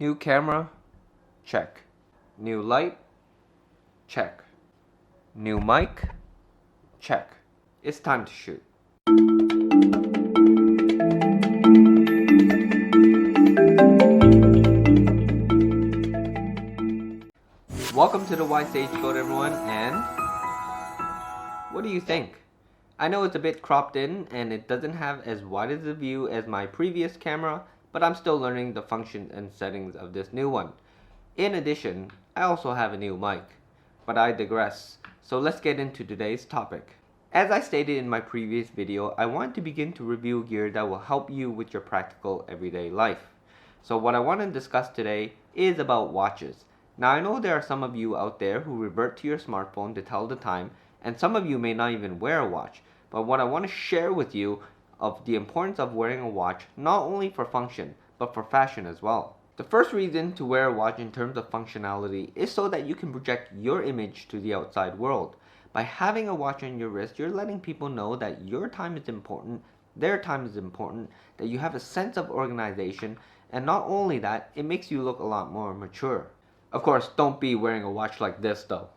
New camera, check. New light, check. New mic, check. It's time to shoot. Welcome to the Y Stage Code, everyone, and what do you think? I know it's a bit cropped in and it doesn't have as wide as a view as my previous camera, but I'm still learning the functions and settings of this new one. In addition, I also have a new mic, but I digress. So let's get into today's topic. As I stated in my previous video, I want to begin to review gear that will help you with your practical everyday life. So what I want to discuss today is about watches. Now I know there are some of you out there who revert to your smartphone to tell the time, and some of you may not even wear a watch. But what I want to share with you of the importance of wearing a watch, not only for function, but for fashion as well. The first reason to wear a watch in terms of functionality is so that you can project your image to the outside world. By having a watch on your wrist, you're letting people know that your time is important, their time is important, that you have a sense of organization, and not only that, it makes you look a lot more mature. Of course, don't be wearing a watch like this though.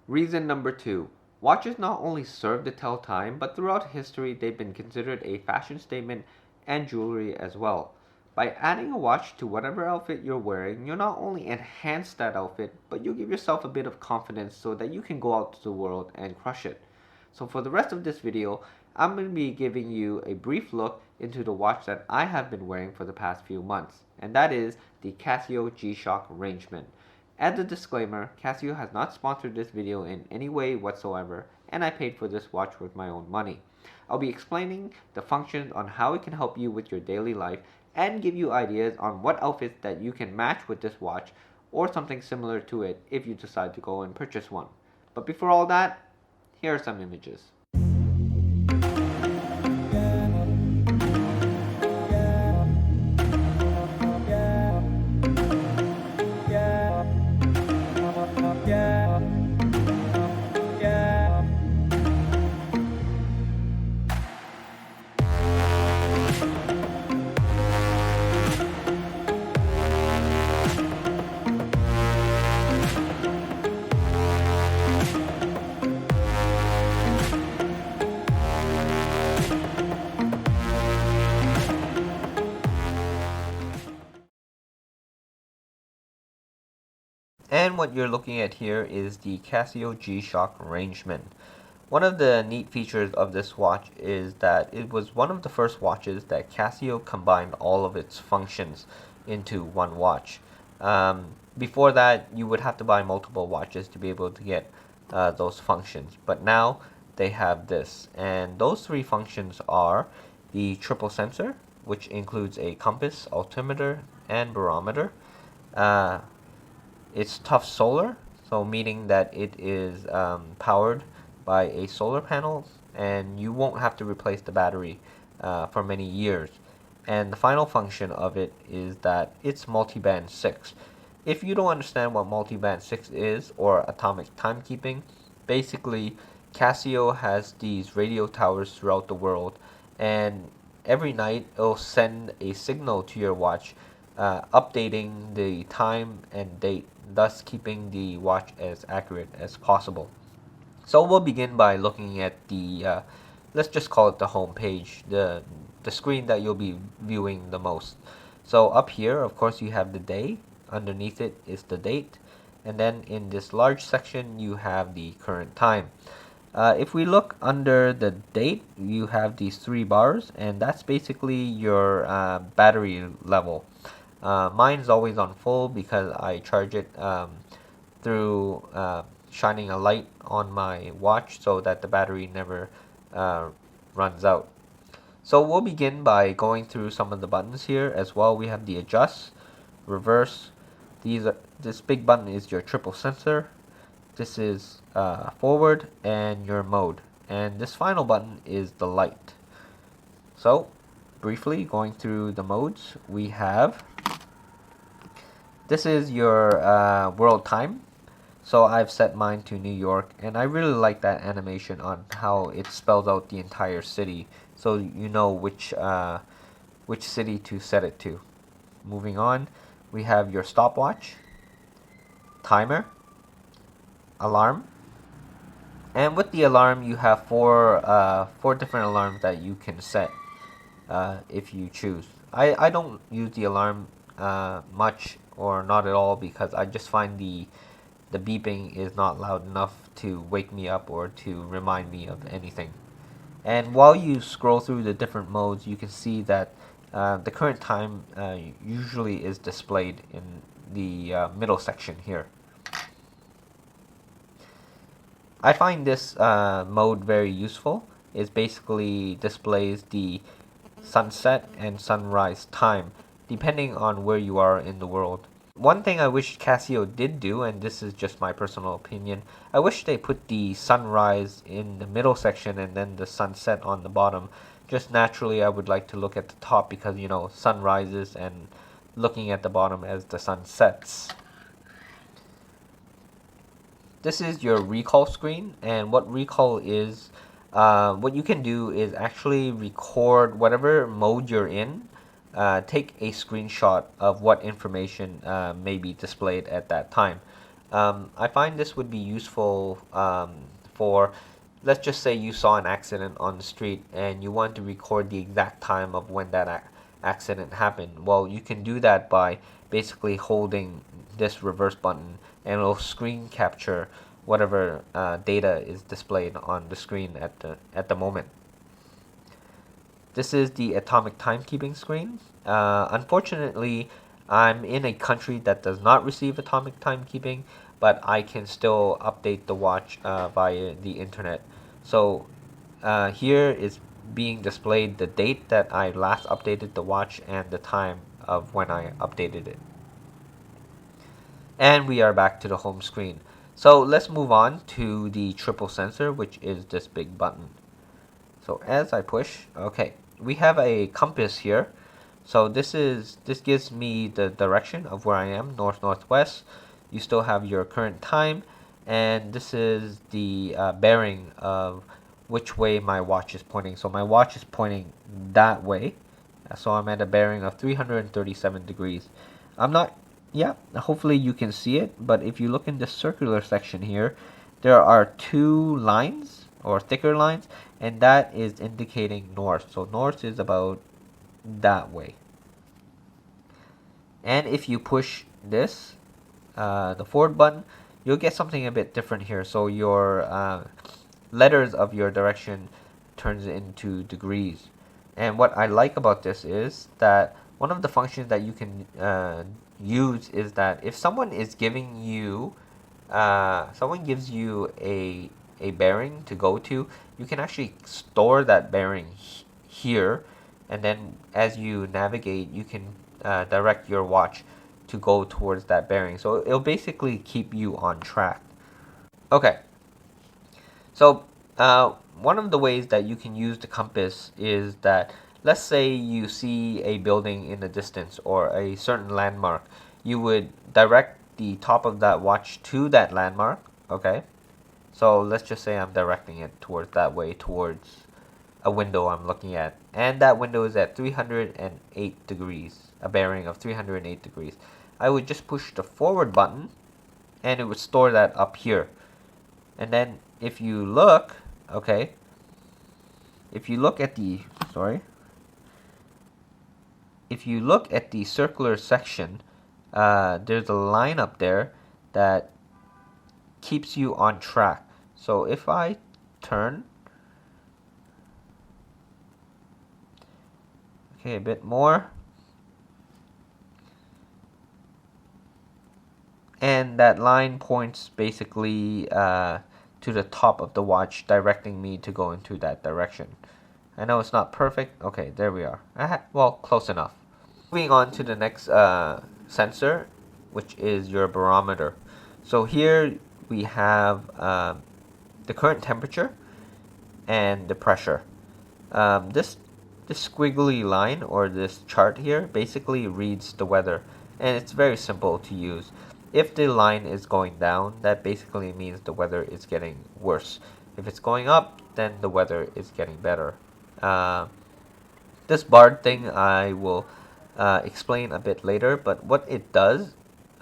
Reason number 2. Watches not only serve to tell time, but throughout history they've been considered a fashion statement and jewelry as well. By adding a watch to whatever outfit you're wearing, you'll not only enhance that outfit, but you'll give yourself a bit of confidence so that you can go out to the world and crush it. So for the rest of this video, I'm going to be giving you a brief look into the watch that I have been wearing for the past few months, and that is the Casio G-Shock Rangeman. As a disclaimer, Casio has not sponsored this video in any way whatsoever, and I paid for this watch with my own money. I'll be explaining the functions on how it can help you with your daily life and give you ideas on what outfits that you can match with this watch or something similar to it if you decide to go and purchase one. But before all that, here are some images. And what you're looking at here is the Casio G-Shock Rangeman. One of the neat features of this watch is that it was one of the first watches that Casio combined all of its functions into one watch. Before that, you would have to buy multiple watches to be able to get those functions. But now they have this. And those three functions are the triple sensor, which includes a compass, altimeter, and barometer. It's tough solar, so meaning that it is powered by a solar panel, and you won't have to replace the battery for many years. And the final function of it is that it's multiband 6. If you don't understand what multiband 6 is, or atomic timekeeping, basically Casio has these radio towers throughout the world, and every night it'll send a signal to your watch updating the time and date, thus keeping the watch as accurate as possible. So we'll begin by looking at the, let's just call it the home page, the screen that you'll be viewing the most. So up here, of course, you have the day. Underneath it is the date. And then in this large section, you have the current time. If we look under the date, you have these 3 bars, and that's basically your battery level. Mine's always on full because I charge it through shining a light on my watch so that the battery never runs out. So we'll begin by going through some of the buttons here as well. We have the adjust, reverse. This big button is your triple sensor. This is forward and your mode. And this final button is the light. So briefly going through the modes, we have, this is your world time. So I've set mine to New York, and I really like that animation on how it spells out the entire city, so you know which city to set it to. Moving on, we have your stopwatch, timer, alarm, and with the alarm you have four different alarms that you can set if you choose. I don't use the alarm much or not at all because I just find the beeping is not loud enough to wake me up or to remind me of anything. And while you scroll through the different modes, you can see that the current time usually is displayed in the middle section here. I find this mode very useful. It basically displays the sunset and sunrise time depending on where you are in the world. One thing I wish Casio did do, and this is just my personal opinion, I wish they put the sunrise in the middle section and then the sunset on the bottom. Just naturally I would like to look at the top because, you know, sun rises and looking at the bottom as the sun sets. This is your recall screen, and what recall is, what you can do is actually record whatever mode you're in, take a screenshot of what information may be displayed at that time. I find this would be useful for, let's just say you saw an accident on the street and you want to record the exact time of when that accident happened. Well, you can do that by basically holding this reverse button, and it'll screen capture whatever data is displayed on the screen at the moment. This is the atomic timekeeping screen. Unfortunately, I'm in a country that does not receive atomic timekeeping, but I can still update the watch via the internet. So here is being displayed the date that I last updated the watch and the time of when I updated it. And we are back to the home screen. So let's move on to the triple sensor, which is this big button. So as I push, okay, we have a compass here. So this gives me the direction of where I am, north northwest. You still have your current time, and this is the bearing of which way my watch is pointing. So my watch is pointing that way, so I'm at a bearing of 337 degrees. I'm not, yeah, hopefully you can see it, but if you look in the circular section here, there are two lines or thicker lines, and that is indicating north. So north is about that way. And if you push this, the forward button, you'll get something a bit different here. So your letters of your direction turns into degrees. And what I like about this is that one of the functions that you can use is that if someone is giving you, someone gives you a bearing to go to, you can actually store that bearing here, and then as you navigate, you can direct your watch to go towards that bearing. So it'll basically keep you on track. Okay. So one of the ways that you can use the compass is that, let's say you see a building in the distance or a certain landmark. You would direct the top of that watch to that landmark, okay? So let's just say I'm directing it towards that way, towards a window I'm looking at. And that window is at 308 degrees, a bearing of 308 degrees. I would just push the forward button and it would store that up here. And then if you look, okay, if you look at the, if you look at the circular section, there's a line up there that keeps you on track. So if I turn, okay, a bit more, and that line points basically to the top of the watch, directing me to go into that direction. I know it's not perfect. Okay, there we are. Well, close enough. Moving on to the next sensor, which is your barometer. So here we have the current temperature and the pressure. This squiggly line or this chart here basically reads the weather, and it's very simple to use. If the line is going down, that basically means the weather is getting worse. If it's going up, then the weather is getting better. Uh, this barred thing I will explain a bit later, but what it does,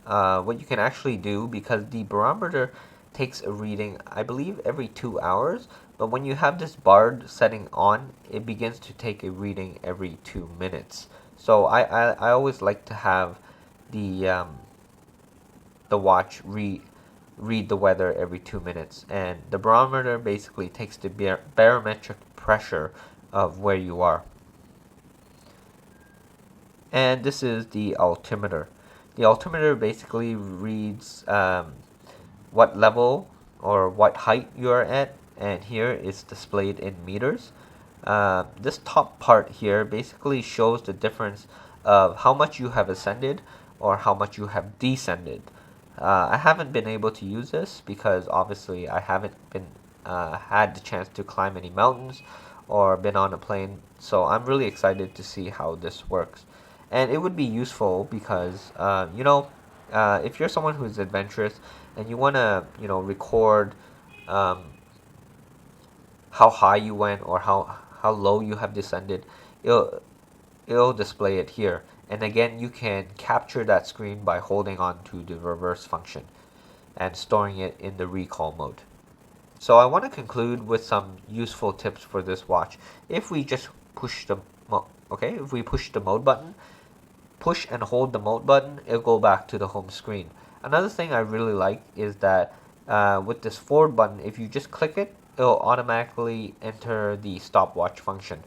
what you can actually do, because the barometer takes a reading, I believe, every 2 hours, but when you have this barred setting on, it begins to take a reading every 2 minutes. So I always like to have the watch read the weather every 2 minutes, and the barometer basically takes the barometric pressure of where you are. And this is the altimeter. The altimeter basically reads what level or what height you are at, and here is displayed in meters. This top part here basically shows the difference of how much you have ascended or how much you have descended. I haven't been able to use this because obviously I haven't been had the chance to climb any mountains or been on a plane, so I'm really excited to see how this works. And it would be useful because if you're someone who's adventurous and you want to record how high you went or how low you have descended, it'll display it here. And again, you can capture that screen by holding on to the reverse function and storing it in the recall mode. So I want to conclude with some useful tips for this watch. If we just push the mode button, push and hold the mode button, it'll go back to the home screen. Another thing I really like is that with this forward button, if you just click it, it'll automatically enter the stopwatch function.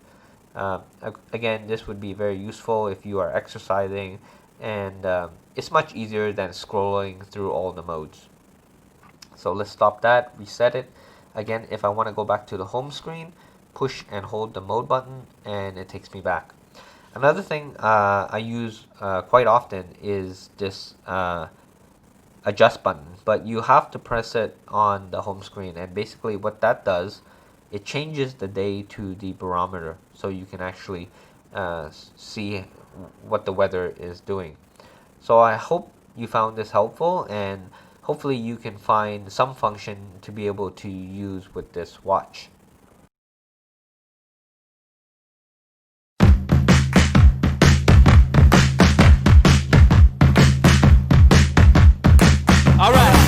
Again, this would be very useful if you are exercising, and it's much easier than scrolling through all the modes. So let's stop that, reset it. Again, if I want to go back to the home screen, push and hold the mode button and it takes me back. Another thing I use quite often is this adjust button, but you have to press it on the home screen, and basically what that does, it changes the day to the barometer, so you can actually see what the weather is doing. So I hope you found this helpful, and hopefully you can find some function to be able to use with this watch. All right.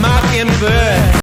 Mockingbird